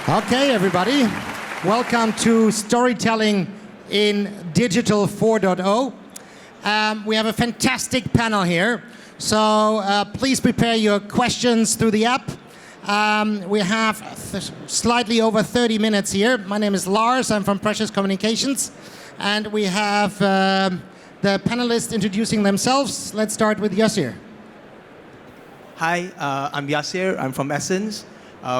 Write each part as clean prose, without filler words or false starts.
Okay, everybody. Welcome to Storytelling in Digital 4.0. We have a fantastic panel here. So please prepare your questions through the app. We have slightly over 30 minutes here. My name is Lars. I'm from Precious Communications. And we have the panelists introducing themselves. Let's start with Yasser. Hi, I'm Yasser. I'm from Essence.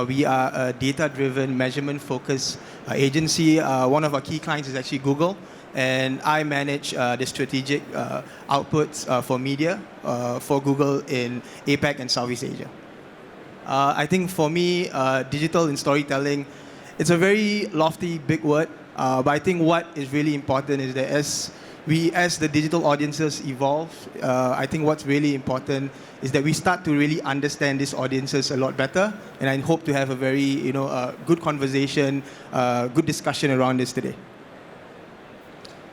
We are a data-driven, measurement-focused agency. One of our key clients is actually Google, and I manage the strategic outputs for media for Google in APAC and Southeast Asia. I think for me, digital in storytelling, it's a very lofty, big word, but I think what is really important is that as the digital audiences evolve, I think what's really important is that we start to really understand these audiences a lot better, and I hope to have a very, good conversation, good discussion around this today.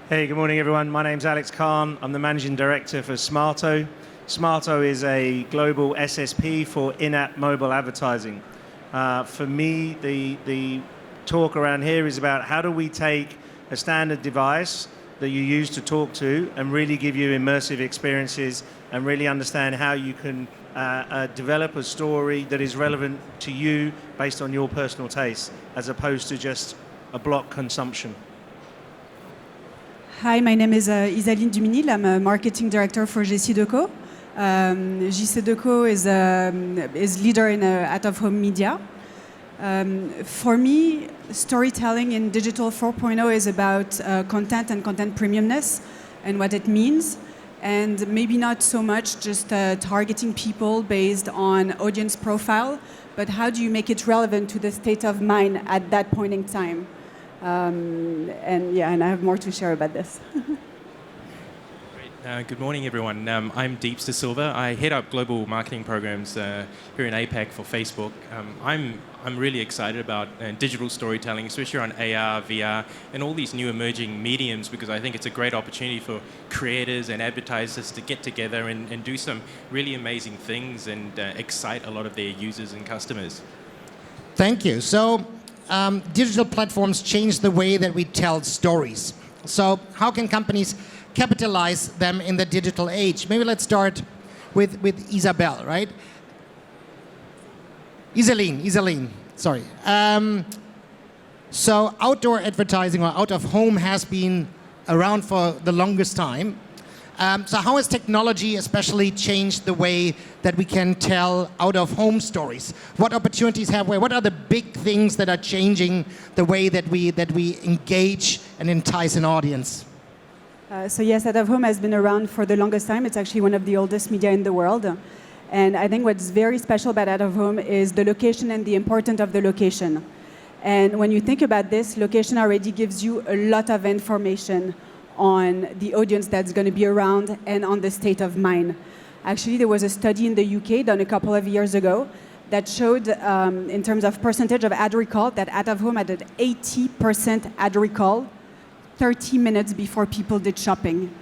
Hey, good morning, everyone. My name's Alex Khan. I'm the Managing Director for Smaato. Smaato is a global SSP for in-app mobile advertising. For me, the talk around here is about how do we take a standard device that you use to talk to and really give you immersive experiences and really understand how you can develop a story that is relevant to you based on your personal taste, as opposed to just a block consumption. Hi, my name is Isaline Duminil. I'm a marketing director for JCDecaux. JCDecaux is leader in out-of-home media. For me, storytelling in Digital 4.0 is about content and content premiumness and what it means, and maybe not so much just targeting people based on audience profile, but how do you make it relevant to the state of mind at that point in time? And I have more to share about this. Good morning, everyone. I'm Deeps De Silva. I head up global marketing programs here in APAC for Facebook. I'm really excited about digital storytelling, especially on AR, VR, and all these new emerging mediums, because I think it's a great opportunity for creators and advertisers to get together and do some really amazing things and excite a lot of their users and customers. Thank you. So digital platforms change the way that we tell stories. So how can companies capitalize them in the digital age? Maybe let's start with Isabel, right? Isaline, sorry. So outdoor advertising or out of home has been around for the longest time. So how has technology especially changed the way that we can tell out of home stories? What opportunities have we? What are the big things that are changing the way that we engage and entice an audience? So yes, out-of-home has been around for the longest time. It's actually one of the oldest media in the world. And I think what's very special about out-of-home is the location and the importance of the location. And when you think about this, location already gives you a lot of information on the audience that's going to be around and on the state of mind. Actually, there was a study in the UK done a couple of years ago that showed, in terms of percentage of ad recall, that out-of-home had an 80% ad recall 30 minutes before people did shopping.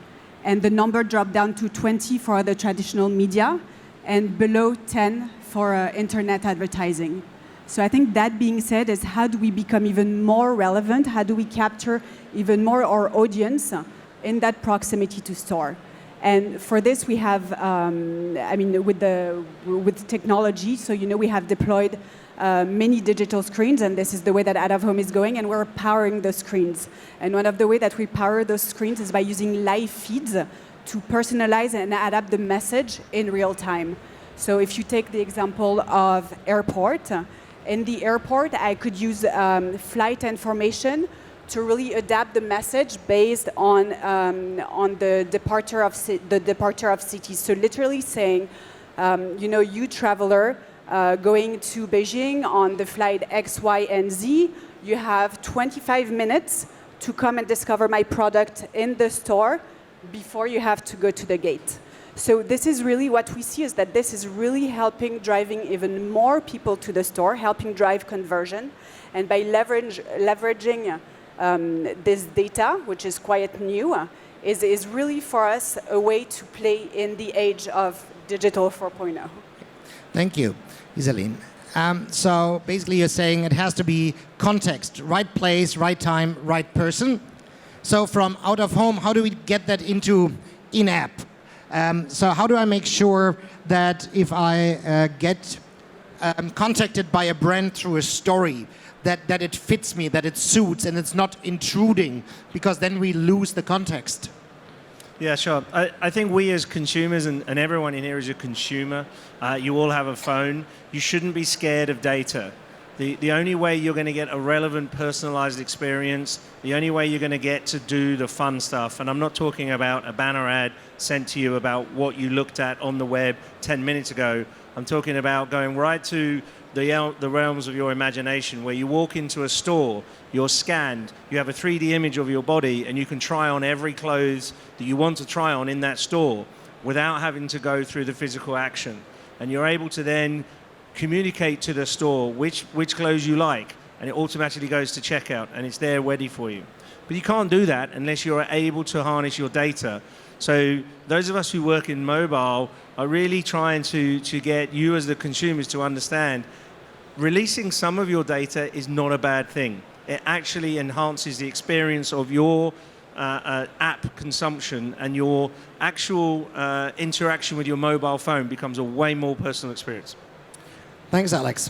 And the number dropped down to 20 for the traditional media and below 10 for internet advertising. So I think that being said is how do we become even more relevant? How do we capture even more our audience in that proximity to store? And for this we have, with technology, so we have deployed many digital screens, and this is the way that out-of-home is going, and we're powering the screens. And one of the ways that we power those screens is by using live feeds to personalize and adapt the message in real time. So if you take the example of airport, in the airport I could use flight information to really adapt the message based on the departure of cities. So literally saying, you traveler, going to Beijing on the flight X, Y, and Z, you have 25 minutes to come and discover my product in the store before you have to go to the gate. So this is really what we see, is that this is really helping driving even more people to the store, helping drive conversion. And by leveraging this data, which is quite new, is really for us a way to play in the age of Digital 4.0. Thank you, Isaline. So basically you're saying it has to be context, right place, right time, right person. So from out of home, how do we get that into in-app? So how do I make sure that if I get contacted by a brand through a story, that it fits me, that it suits, and it's not intruding, because then we lose the context? Yeah, sure. I think we as consumers, and everyone in here is a consumer, you all have a phone, you shouldn't be scared of data. The only way you're going to get a relevant, personalized experience, the only way you're going to get to do the fun stuff, and I'm not talking about a banner ad sent to you about what you looked at on the web 10 minutes ago. I'm talking about going right to the realms of your imagination, where you walk into a store, you're scanned, you have a 3D image of your body, and you can try on every clothes that you want to try on in that store without having to go through the physical action. And you're able to then communicate to the store which clothes you like, and it automatically goes to checkout, and it's there ready for you. But you can't do that unless you're able to harness your data. So those of us who work in mobile are really trying to get you as the consumers to understand releasing some of your data is not a bad thing. It actually enhances the experience of your app consumption, and your actual interaction with your mobile phone becomes a way more personal experience. Thanks, Alex.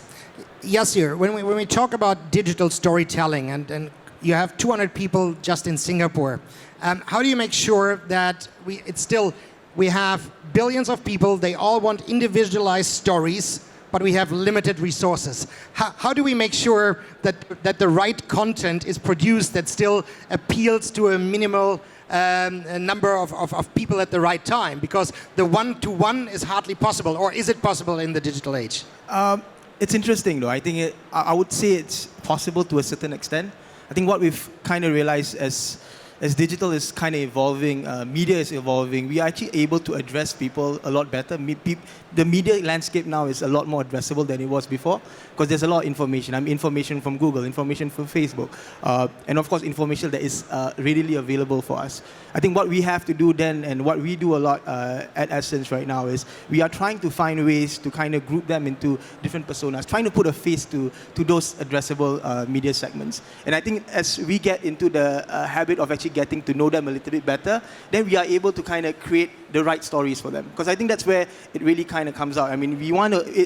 Yasser, when we talk about digital storytelling, and you have 200 people just in Singapore, how do you make sure that we have billions of people, they all want individualized stories, but we have limited resources? How do we make sure that the right content is produced that still appeals to a minimal number of people at the right time? Because the one-to-one is hardly possible, or is it possible in the digital age? It's interesting, though. I think I would say it's possible to a certain extent. I think what we've kind of realized as digital is kind of evolving, media is evolving, we are actually able to address people a lot better. The media landscape now is a lot more addressable than it was before, because there's a lot of information. Information from Google, information from Facebook, and of course information that is readily available for us. I think what we have to do then, and what we do a lot at Essence right now, is we are trying to find ways to kind of group them into different personas, trying to put a face to those addressable media segments. And I think as we get into the habit of actually getting to know them a little bit better, then we are able to kind of create the right stories for them. Because I think that's where it really kind of comes out. I mean,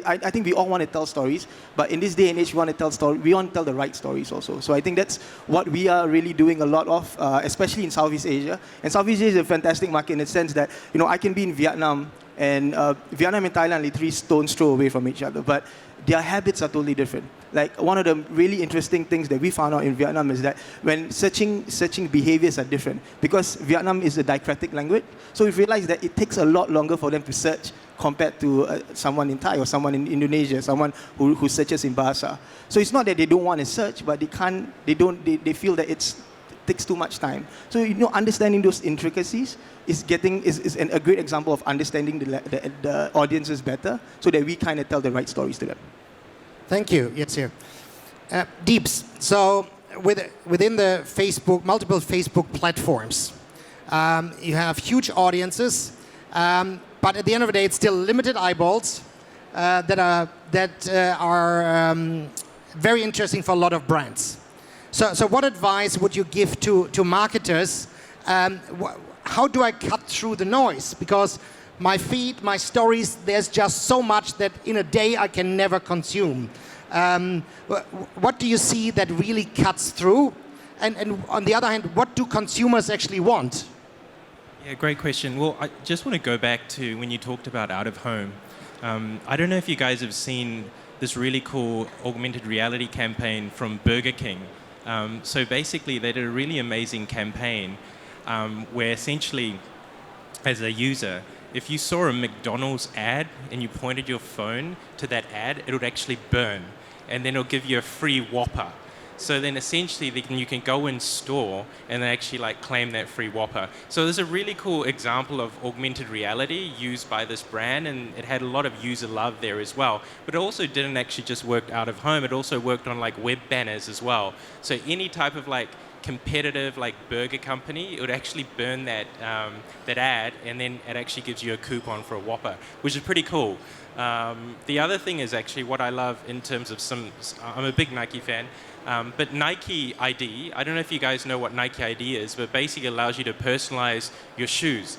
I think we all want to tell stories, but in this day and age, we want to tell the right stories also. So I think that's what we are really doing a lot of, especially in Southeast Asia. And Southeast Asia is a fantastic market in the sense that, I can be in Vietnam, and Vietnam and Thailand are literally stone's throw away from each other, but their habits are totally different. Like, one of the really interesting things that we found out in Vietnam is that when searching behaviors are different, because Vietnam is a diacritic language, so we realized that it takes a lot longer for them to search compared to someone in Thai or someone in Indonesia, someone who searches in Bahasa. So it's not that they don't want to search, but they feel that it takes too much time. So understanding those intricacies is a great example of understanding the audiences better, so that we kind of tell the right stories to them. Thank you. Yes, here. Deeps. So within the multiple Facebook platforms, you have huge audiences, but at the end of the day, it's still limited eyeballs that are very interesting for a lot of brands. So what advice would you give to marketers? How do I cut through the noise? Because my feed, my stories, there's just so much that in a day I can never consume. What do you see that really cuts through? And on the other hand, what do consumers actually want? Yeah, great question. Well, I just want to go back to when you talked about out of home. I don't know if you guys have seen this really cool augmented reality campaign from Burger King. So basically, they did a really amazing campaign where essentially, as a user, if you saw a McDonald's ad and you pointed your phone to that ad, it would actually burn, and then it'll give you a free Whopper. So then essentially you can go in store and then actually claim that free Whopper. So there's a really cool example of augmented reality used by this brand, and it had a lot of user love there as well. But it also didn't actually just work out of home, it also worked on web banners as well. So any type of competitive like burger company, it would actually burn that that ad, and then it actually gives you a coupon for a Whopper, which is pretty cool. The other thing is actually what I love in terms of I'm a big Nike fan, but Nike ID, I don't know if you guys know what Nike ID is, but basically allows you to personalize your shoes.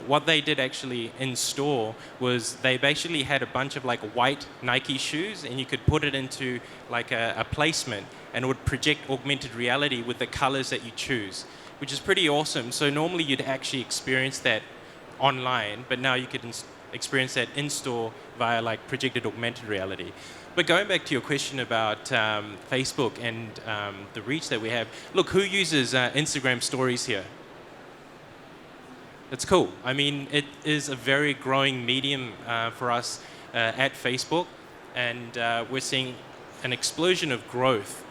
What they did actually in store was they basically had a bunch of like white Nike shoes, and you could put it into like a placement, and it would project augmented reality with the colors that you choose, which is pretty awesome. So normally you'd actually experience that online, but now you could experience that in store via like projected augmented reality. But going back to your question about Facebook and the reach that we have, look, who uses Instagram stories here? It's cool. I mean, it is a very growing medium for us at Facebook, and we're seeing an explosion of growth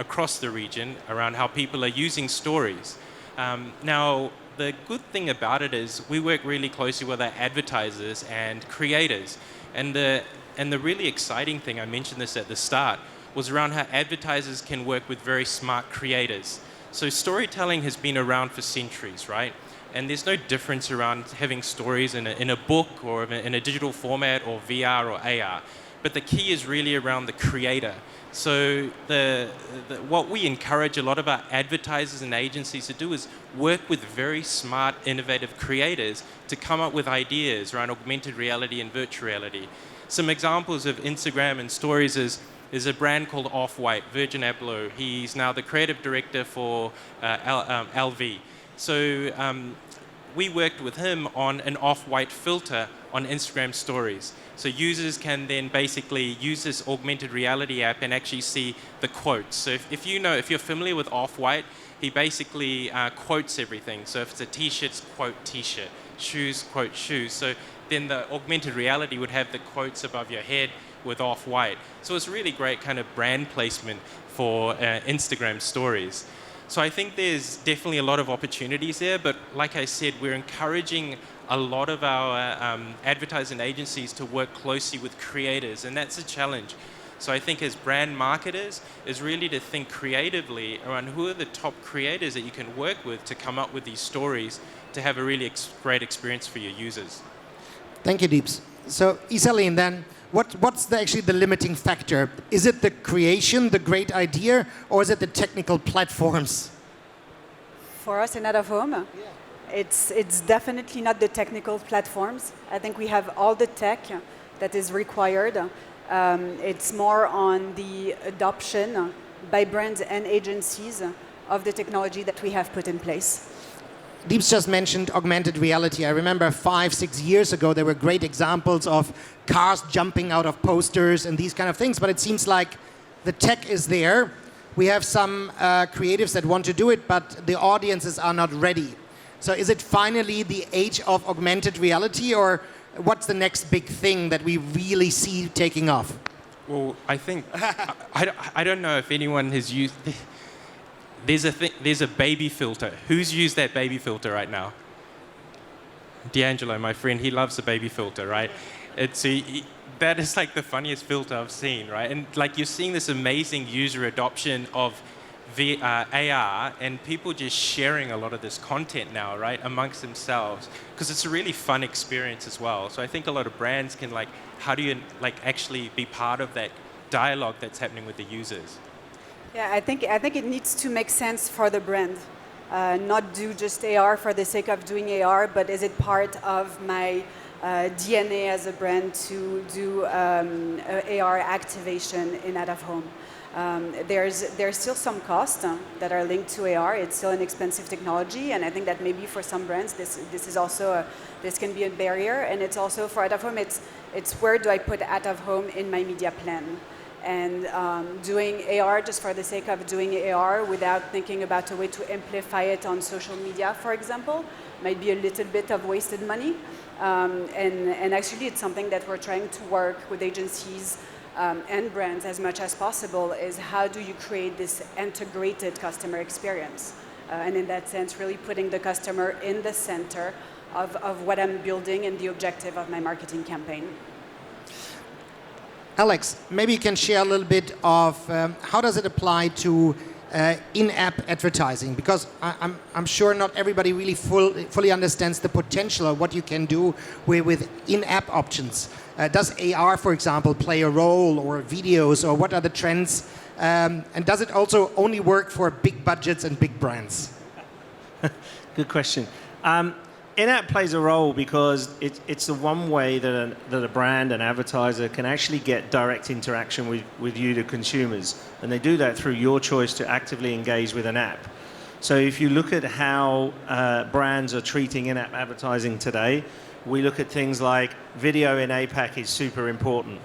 across the region around how people are using stories. Now, the good thing about it is we work really closely with our advertisers and creators, and the really exciting thing, I mentioned this at the start, was around how advertisers can work with very smart creators. So storytelling has been around for centuries, right? And there's no difference around having stories in a book or in a digital format or VR or AR. But the key is really around the creator. So what we encourage a lot of our advertisers and agencies to do is work with very smart, innovative creators to come up with ideas around augmented reality and virtual reality. Some examples of Instagram and stories is a brand called Off-White, Virgin Abloh. He's now the creative director for LV. So we worked with him on an off-white filter on Instagram stories. So users can then basically use this augmented reality app and actually see the quotes. So if you're familiar with Off-White, he basically quotes everything. So if it's a t-shirt, it's quote t-shirt, shoes, quote shoes. So then the augmented reality would have the quotes above your head with Off-White. So it's really great kind of brand placement for Instagram stories. So I think there's definitely a lot of opportunities there, but like I said, we're encouraging a lot of our advertising agencies to work closely with creators, and that's a challenge. So I think as brand marketers is really to think creatively around who are the top creators that you can work with to come up with these stories to have a really great experience for your users. Thank you, Deeps. So Isaline, then, what's actually the limiting factor? Is it the creation, the great idea, or is it the technical platforms? For us in Out of Home, it's definitely not the technical platforms. I think we have all the tech that is required. It's more on the adoption by brands and agencies of the technology that we have put in place. Deeps just mentioned augmented reality. I remember 5-6 years ago, there were great examples of cars jumping out of posters and these kind of things, but it seems like the tech is there. We have some creatives that want to do it, but the audiences are not ready. So is it finally the age of augmented reality, or what's the next big thing that we really see taking off? Well, I think, I don't know if anyone has used... There's a baby filter. Who's used that baby filter right now? D'Angelo, my friend, he loves the baby filter, right? That is like the funniest filter I've seen, right? And like you're seeing this amazing user adoption of AR and people just sharing a lot of this content now, right, amongst themselves, because it's a really fun experience as well. So I think a lot of brands can how do you actually be part of that dialogue that's happening with the users? Yeah, I think it needs to make sense for the brand. Not do just AR for the sake of doing AR, but is it part of my DNA as a brand to do AR activation in Out of Home? There's still some costs that are linked to AR. It's still an expensive technology, and I think that maybe for some brands this can be a barrier. And it's also for Out of Home. It's where do I put Out of Home in my media plan? And doing AR just for the sake of doing AR without thinking about a way to amplify it on social media, for example, might be a little bit of wasted money. And actually, it's something that we're trying to work with agencies and brands as much as possible, is how do you create this integrated customer experience? And in that sense, really putting the customer in the center of what I'm building and the objective of my marketing campaign. Alex, maybe you can share a little bit of how does it apply to in-app advertising? Because I'm sure not everybody really fully understands the potential of what you can do with in-app options. Does AR, for example, play a role, or videos, or what are the trends? And does it also only work for big budgets and big brands? Good question. In-app plays a role because it's the one way that a brand, an advertiser, can actually get direct interaction with you, the consumers. And they do that through your choice to actively engage with an app. So if you look at how brands are treating in-app advertising today, we look at things like video in APAC is super important.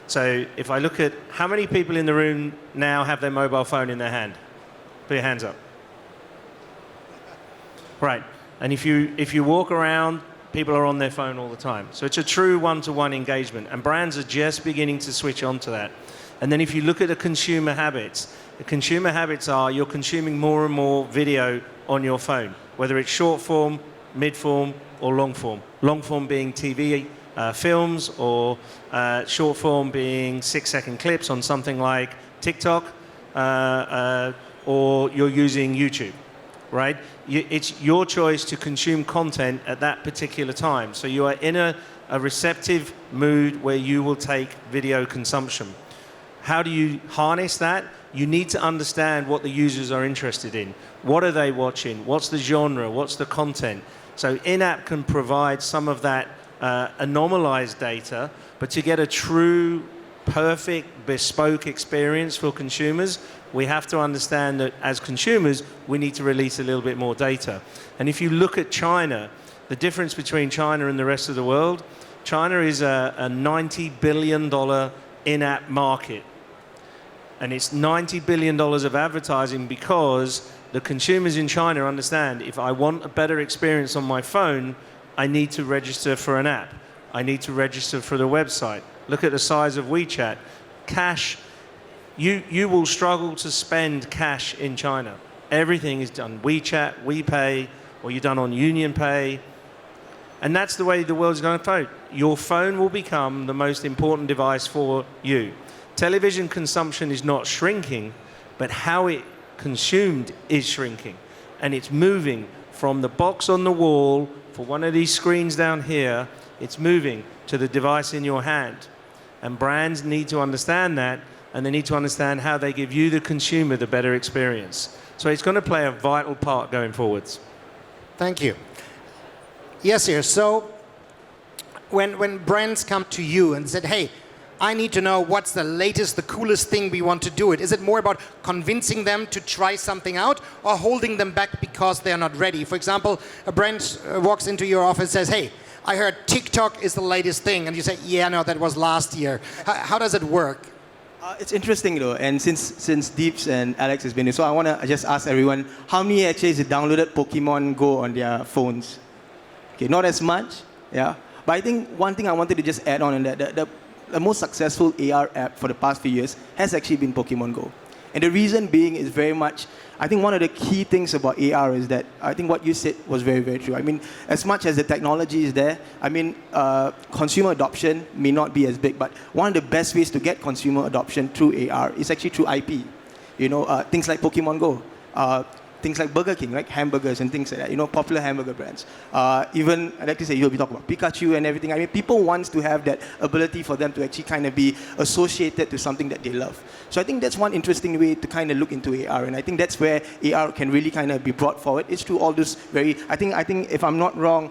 So if I look at how many people in the room now have their mobile phone in their hand? Put your hands up. Right. And if you walk around, people are on their phone all the time. So it's a true one-to-one engagement. And brands are just beginning to switch on to that. And then if you look at the consumer habits are you're consuming more and more video on your phone, whether it's short form, mid form, or long form. Long form being TV films, or short form being 6-second clips on something like TikTok, or you're using YouTube. Right? It's your choice to consume content at that particular time. So you are in a receptive mood where you will take video consumption. How do you harness that? You need to understand what the users are interested in. What are they watching? What's the genre? What's the content? So in-app can provide some of that anomalized data, but to get a true, perfect, bespoke experience for consumers, we have to understand that as consumers, we need to release a little bit more data. And if you look at China, the difference between China and the rest of the world, China is a $90 billion in-app market. And it's $90 billion of advertising because the consumers in China understand if I want a better experience on my phone, I need to register for an app. I need to register for the website. Look at the size of WeChat. Cash. You will struggle to spend cash in China. Everything is done WeChat, WePay, or you're done on Union Pay. And that's the way the world's going to vote. Your phone will become the most important device for you. Television consumption is not shrinking, but how it consumed is shrinking. And it's moving from the box on the wall for one of these screens down here, it's moving to the device in your hand. And brands need to understand that, and they need to understand how they give you, the consumer, the better experience. So it's going to play a vital part going forwards. Thank you. Yasser, so when brands come to you and said, hey, I need to know what's the latest, the coolest thing we want to do it. Is it more about convincing them to try something out or holding them back because they're not ready? For example, a brand walks into your office and says, hey, I heard TikTok is the latest thing. And you say, yeah, no, that was last year. How does it work? It's interesting though, and since Deeps and Alex has been here, so I want to just ask everyone, how many actually has downloaded Pokemon Go on their phones? Okay, not as much, yeah. But I think one thing I wanted to just add on, and that the most successful AR app for the past few years has actually been Pokemon Go. And the reason being is very much, I think one of the key things about AR is that I think what you said was very, very true. I mean, as much as the technology is there, I mean, consumer adoption may not be as big, but one of the best ways to get consumer adoption through AR is actually through IP. You know, things like Pokemon Go, things like Burger King, like hamburgers and things like that, you know, popular hamburger brands. Even, I'd like to say, you'll be talking about Pikachu and everything. I mean, people want to have that ability for them to actually kind of be associated to something that they love. So I think that's one interesting way to kind of look into AR, and I think that's where AR can really kind of be brought forward. It's through all this very, I think if I'm not wrong,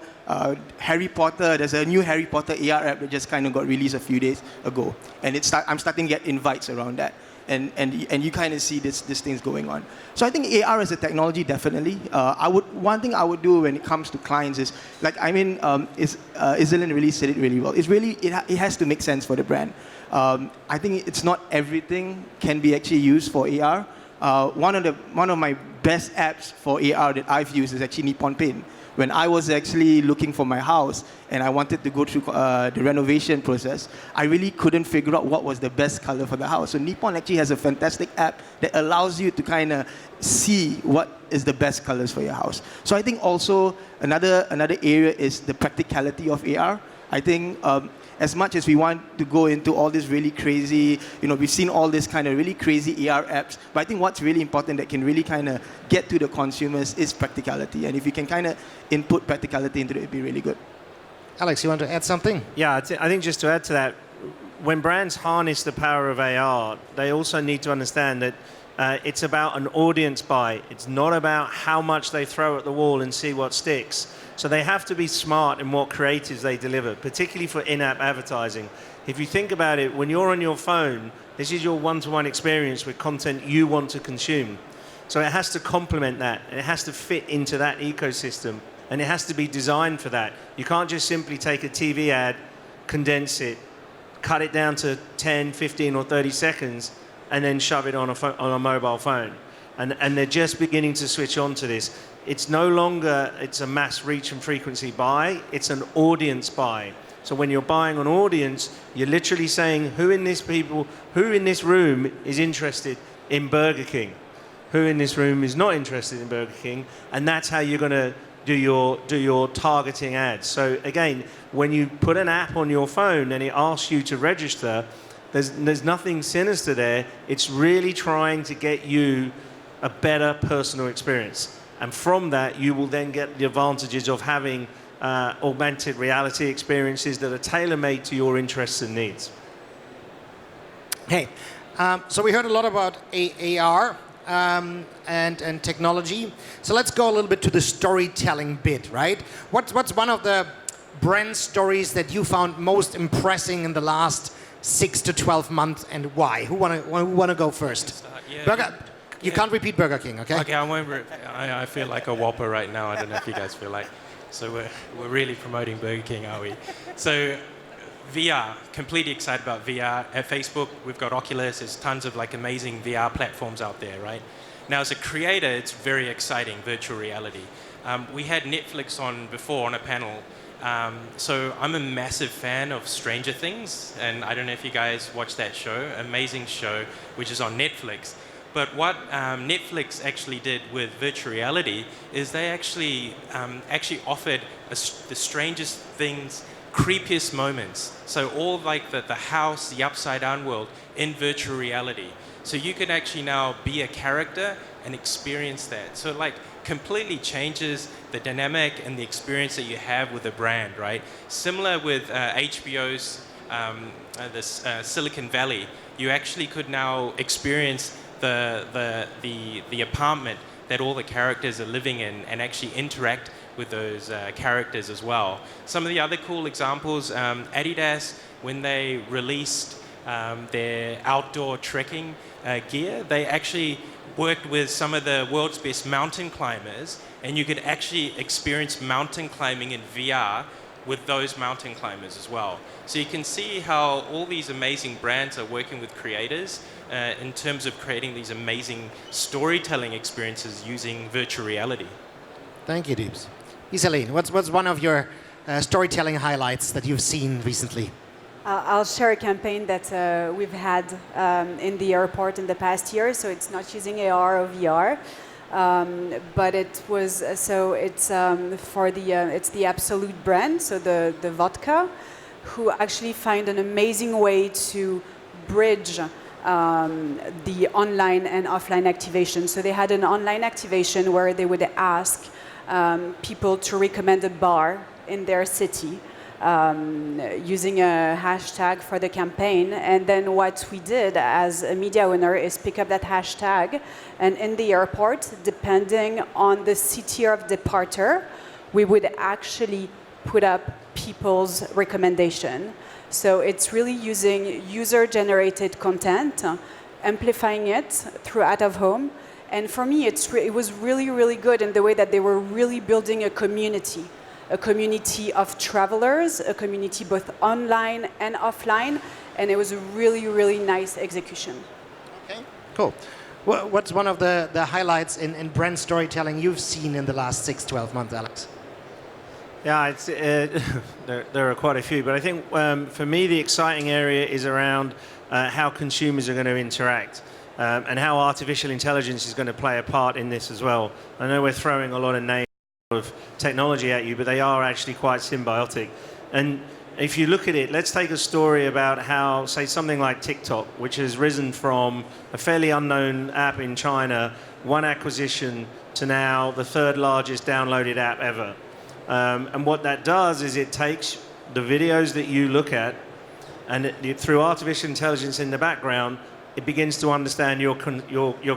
Harry Potter, there's a new Harry Potter AR app that just kind of got released a few days ago, and I'm starting to get invites around that. And you kind of see this things going on. So I think AR as a technology, definitely. One thing I would do when it comes to clients is, like, I mean, Isaline really said it really well. It has to make sense for the brand. I think it's not everything can be actually used for AR. One of my best apps for AR that I've used is actually Nippon Paint. When I was actually looking for my house and I wanted to go through the renovation process, I really couldn't figure out what was the best color for the house. So Nippon actually has a fantastic app that allows you to kind of see what is the best colors for your house. So I think also another area is the practicality of AR. I think as much as we want to go into all this really crazy, we've seen all this kind of really crazy AR apps, but I think what's really important that can really kind of get to the consumers is practicality. And if you can kind of input practicality into it, it'd be really good. Alex, you want to add something? Yeah, I think just to add to that, when brands harness the power of AR, they also need to understand that it's about an audience buy. It's not about how much they throw at the wall and see what sticks. So they have to be smart in what creatives they deliver, particularly for in-app advertising. If you think about it, when you're on your phone, this is your one-to-one experience with content you want to consume. So it has to complement that, and it has to fit into that ecosystem, and it has to be designed for that. You can't just simply take a TV ad, condense it, cut it down to 10, 15, or 30 seconds, and then shove it on a mobile phone. And they're just beginning to switch on to this. It's no longer, it's a mass reach and frequency buy, it's an audience buy. So when you're buying an audience, you're literally saying who in this room is interested in Burger King? Who in this room is not interested in Burger King? And that's how you're gonna do your targeting ads. So again, when you put an app on your phone and it asks you to register, there's nothing sinister there. It's really trying to get you a better personal experience. And from that, you will then get the advantages of having augmented reality experiences that are tailor-made to your interests and needs. Hey, so we heard a lot about AR and technology. So let's go a little bit to the storytelling bit, right? What's one of the brand stories that you found most impressive in the last 6 to 12 months, and why? Who wanna go first? Yeah. You can't repeat Burger King, okay? Okay, I feel like a Whopper right now. I don't know if you guys feel like. So we're really promoting Burger King, are we? So VR, completely excited about VR. At Facebook, we've got Oculus. There's tons of like amazing VR platforms out there, right? Now, as a creator, it's very exciting, virtual reality. We had Netflix on before on a panel. So I'm a massive fan of Stranger Things, and I don't know if you guys watch that show, amazing show, which is on Netflix. But what Netflix actually did with virtual reality is they actually offered the strangest things, creepiest moments. So all like the house, the upside down world in virtual reality. So you can actually now be a character and experience that. So like completely changes the dynamic and the experience that you have with a brand, right? Similar with HBO's Silicon Valley, you actually could now experience the apartment that all the characters are living in and actually interact with those characters as well. Some of the other cool examples, Adidas, when they released their outdoor trekking gear, they actually worked with some of the world's best mountain climbers, and you could actually experience mountain climbing in VR with those mountain climbers as well. So you can see how all these amazing brands are working with creators in terms of creating these amazing storytelling experiences using virtual reality. Thank you, Deeps. Isaline, what's one of your storytelling highlights that you've seen recently? I'll share a campaign that we've had in the airport in the past year. So it's not using AR or VR, but it was it's the Absolute brand, so the vodka, who actually find an amazing way to bridge the online and offline activation. So they had an online activation where they would ask people to recommend a bar in their city, using a hashtag for the campaign. And then what we did as a media owner is pick up that hashtag, and in the airport, depending on the city of departure, we would actually put up people's recommendation. So it's really using user-generated content, amplifying it through out of home. And for me, it was really, really good in the way that they were really building a community of travelers, a community both online and offline, and it was a really, really nice execution. Okay, cool. What's one of the highlights in brand storytelling you've seen in the last 6-12 months, Alex? Yeah, there are quite a few, but I think for me the exciting area is around how consumers are going to interact and how artificial intelligence is going to play a part in this as well. I know we're throwing a lot of names of technology at you, but they are actually quite symbiotic. And if you look at it, let's take a story about how, say, something like TikTok, which has risen from a fairly unknown app in China, one acquisition, to now the third largest downloaded app ever. And what that does is it takes the videos that you look at, and through artificial intelligence in the background, it begins to understand your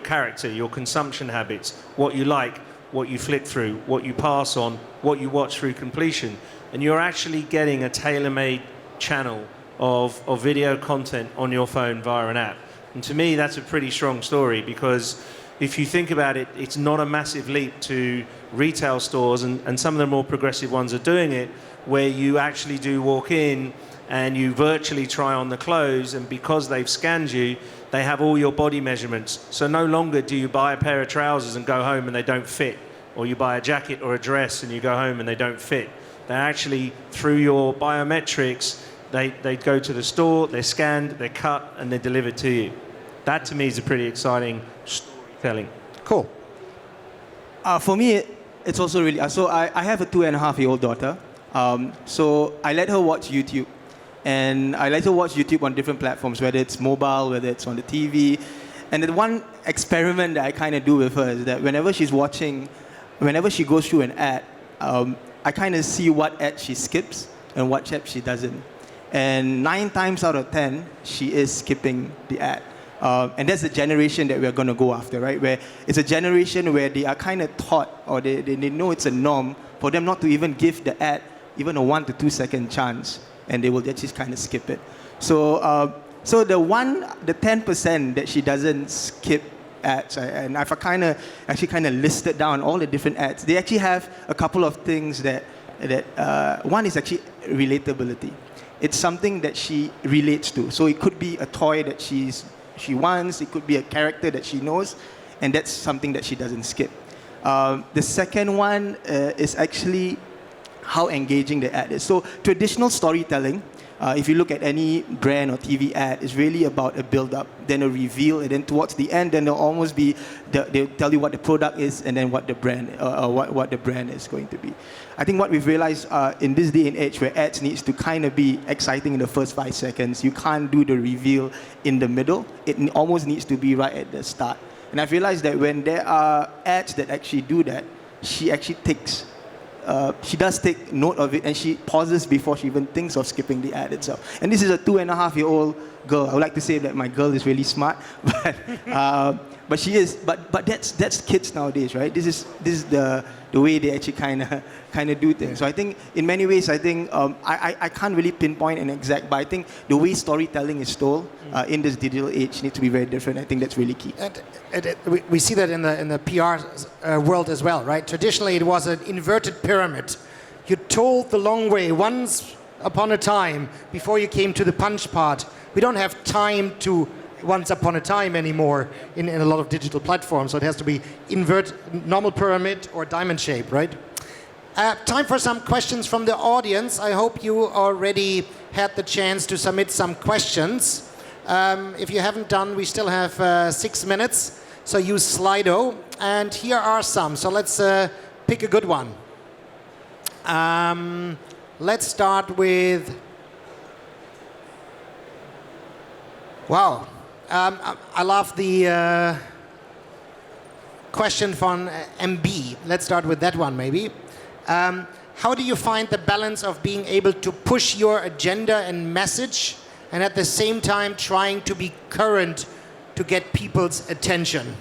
character, your consumption habits, what you like, what you flick through, what you pass on, what you watch through completion. And you're actually getting a tailor-made channel of video content on your phone via an app. And to me, that's a pretty strong story, because if you think about it, it's not a massive leap to retail stores, and some of the more progressive ones are doing it, where you actually do walk in and you virtually try on the clothes, and because they've scanned you, they have all your body measurements. So no longer do you buy a pair of trousers and go home and they don't fit, or you buy a jacket or a dress and you go home and they don't fit. They actually, through your biometrics, they go to the store, they're scanned, they're cut, and they're delivered to you. That, to me, is a pretty exciting storytelling. Cool. For me, it's also really... So I have a 2.5-year-old daughter. So I let her watch YouTube. And I let her watch YouTube on different platforms, whether it's mobile, whether it's on the TV. And the one experiment that I kind of do with her is that whenever she goes through an ad, I kind of see what ad she skips and what ad she doesn't. And 9 times out of 10, she is skipping the ad. And that's the generation that we're going to go after, right? Where it's a generation where they are kind of taught, or they know it's a norm for them not to even give the ad even a 1 to 2 second chance, and they will just kind of skip it. So the 10% that she doesn't skip ads, and I've actually kind of listed down all the different ads. They actually have a couple of things that one is actually relatability. It's something that she relates to. So it could be a toy that she wants, it could be a character that she knows, and that's something that she doesn't skip. The second one is actually how engaging the ad is. So traditional storytelling, if you look at any brand or TV ad, is really about a build-up, then a reveal, and then towards the end, then they'll almost be, they'll tell you what the product is, and then what the brand, what the brand is going to be. I think what we've realized in this day and age, where ads needs to kind of be exciting in the first 5 seconds, you can't do the reveal in the middle. It almost needs to be right at the start. And I've realized that when there are ads that actually do that, she actually she does take note of it, and she pauses before she even thinks of skipping the ad itself. And this is a 2.5-year-old girl. I would like to say that my girl is really smart, but she is. But that's kids nowadays, right? This is the way they actually kind of do things. So I think in many ways, I can't really pinpoint an exact, but I think the way storytelling is told in this digital age needs to be very different. I think that's really key. And we see that in the PR world as well, right? Traditionally, it was an inverted pyramid. You told the long way once upon a time before you came to the punch part. We don't have time to once upon a time anymore in a lot of digital platforms, so it has to be normal pyramid or diamond shape, right? Time for some questions from the audience. I hope you already had the chance to submit some questions. If you haven't done, we still have 6 minutes, so use Slido. And here are some, so let's pick a good one. Let's start with... Wow. I love the question from MB. Let's start with that one, maybe. How do you find the balance of being able to push your agenda and message, and at the same time trying to be current to get people's attention?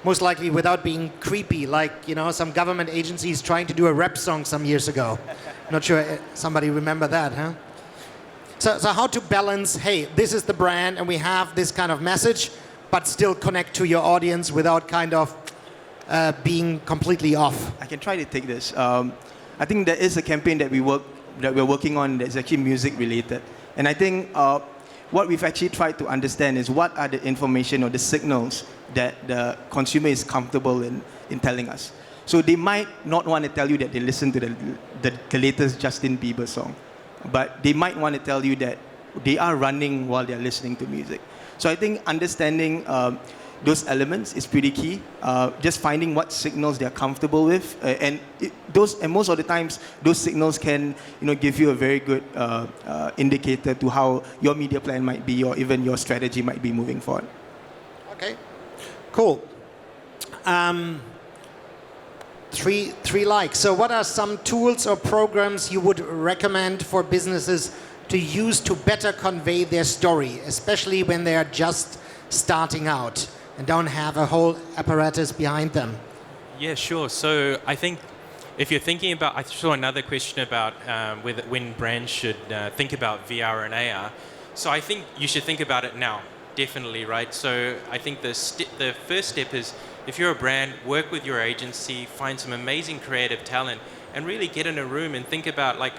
Most likely without being creepy, like, you know, some government agencies trying to do a rap song some years ago. Not sure somebody remember that, huh? So how to balance, hey, this is the brand and we have this kind of message, but still connect to your audience without kind of being completely off? I can try to take this. I think there is a campaign that we're working on that's actually music related. And I think what we've actually tried to understand is what are the information or the signals that the consumer is comfortable in telling us. So they might not want to tell you that they listen to the latest Justin Bieber song. But they might want to tell you that they are running while they're listening to music. So I think understanding those elements is pretty key. Just finding what signals they're comfortable with, and most of the times those signals can give you a very good indicator to how your media plan might be, or even your strategy might be moving forward. Okay, cool. Three likes. So what are some tools or programs you would recommend for businesses to use to better convey their story, especially when they are just starting out and don't have a whole apparatus behind them? Yeah, sure. So I think if you're thinking about, I saw another question about when brands should think about VR and AR. So I think you should think about it now, definitely, right? So I think the first step is, if you're a brand, work with your agency, find some amazing creative talent, and really get in a room and think about, like,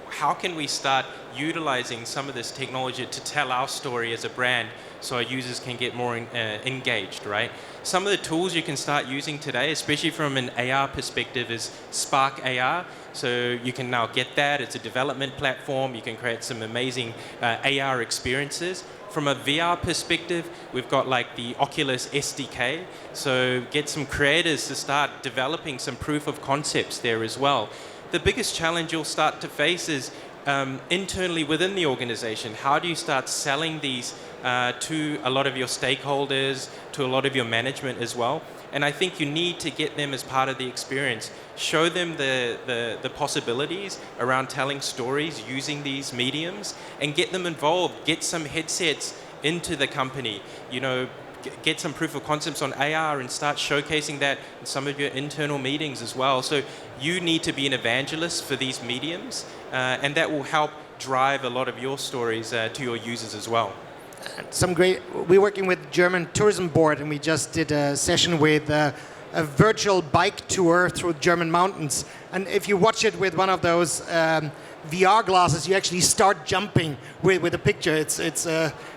how can we start utilizing some of this technology to tell our story as a brand so our users can get more engaged, right? Some of the tools you can start using today, especially from an AR perspective, is Spark AR. So you can now get that. It's a development platform. You can create some amazing AR experiences. From a VR perspective, we've got like the Oculus SDK. So get some creators to start developing some proof of concepts there as well. The biggest challenge you'll start to face is internally within the organization. How do you start selling these to a lot of your stakeholders, to a lot of your management as well? And I think you need to get them as part of the experience. Show them the possibilities around telling stories using these mediums, and get them involved. Get some headsets into the company. Get some proof of concepts on AR and start showcasing that in some of your internal meetings as well. So you need to be an evangelist for these mediums, and that will help drive a lot of your stories to your users as well. We're working with German Tourism Board, and we just did a session with a virtual bike tour through German mountains. And if you watch it with one of those VR glasses, you actually start jumping with a picture.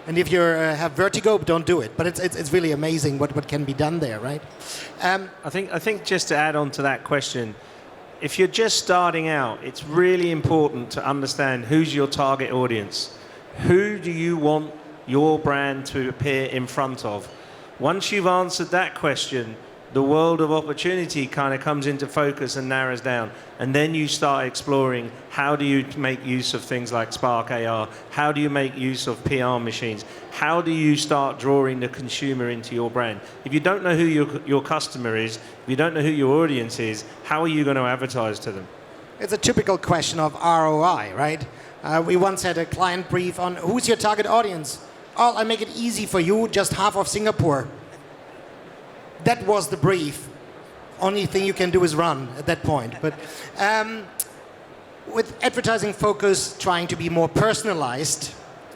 And if you have vertigo, don't do it. But it's really amazing what can be done there, right? I think just to add on to that question, if you're just starting out, it's really important to understand who's your target audience. Who do you want your brand to appear in front of? Once you've answered that question, the world of opportunity kind of comes into focus and narrows down. And then you start exploring, how do you make use of things like Spark AR? How do you make use of PR machines? How do you start drawing the consumer into your brand? If you don't know who your customer is, if you don't know who your audience is, how are you going to advertise to them? It's a typical question of ROI, right? We once had a client brief on, who's your target audience? Oh, I make it easy for you, just half of Singapore. That was the brief. Only thing you can do is run at that point. But with advertising focus trying to be more personalized,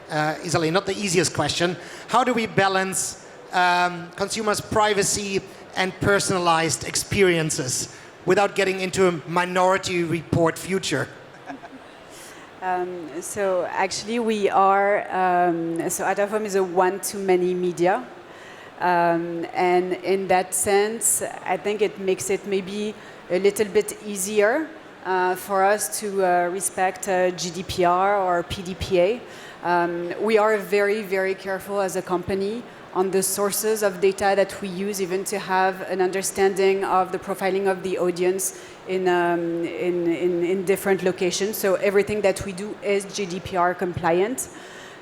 Isaline, not the easiest question. How do we balance consumers' privacy and personalized experiences without getting into a Minority Report future? So actually we are, so Out of Home is a one-to-many media. And in that sense, I think it makes it maybe a little bit easier for us to respect GDPR or PDPA. We are very, very careful as a company on the sources of data that we use, even to have an understanding of the profiling of the audience in different locations. So everything that we do is GDPR compliant.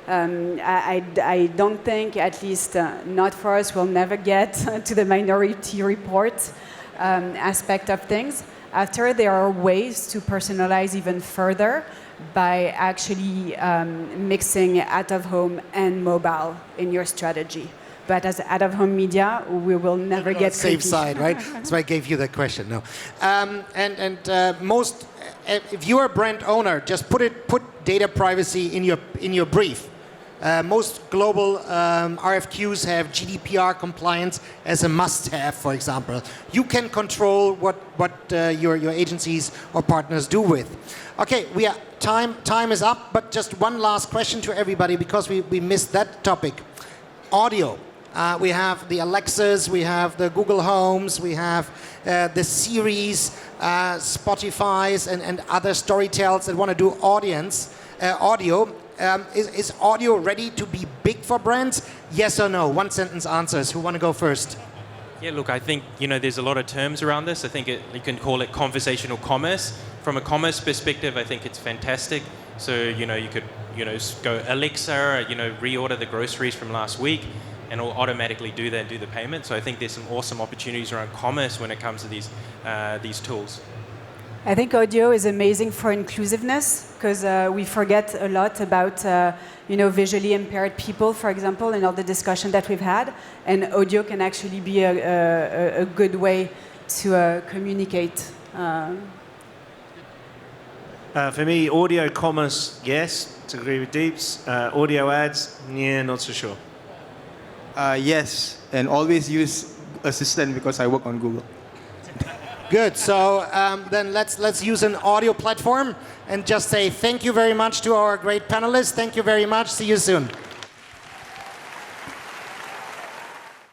I don't think, at least not for us, we'll never get to the Minority Report aspect of things. After, there are ways to personalize even further by actually mixing out-of-home and mobile in your strategy. But as out-of-home media, we will never get safe side, right? That's why I gave you that question. No, most, if you're a brand owner, just put data privacy in your brief. Most global RFQs have GDPR compliance as a must-have, for example. You can control what your agencies or partners do with. Okay, time is up, but just one last question to everybody, because we missed that topic. Audio. We have the Alexas, we have the Google Homes, we have the Siris, Spotify's, and other storytellers that want to do audio. Is audio ready to be big for brands? Yes or no? One sentence answers. Who want to go first? Yeah, look, I think, there's a lot of terms around this. I think you can call it conversational commerce. From a commerce perspective, I think it's fantastic. So, you could, go Alexa, reorder the groceries from last week, and it'll automatically do that and do the payment. So I think there's some awesome opportunities around commerce when it comes to these tools. I think audio is amazing for inclusiveness because we forget a lot about visually impaired people, for example, in all the discussion that we've had. And audio can actually be a good way to communicate. For me, audio commerce, yes, to agree with Deeps. Audio ads, yeah, not so sure. Yes, and always use Assistant because I work on Google. Good. So then let's use an audio platform and just say thank you very much to our great panelists. Thank you very much. See you soon.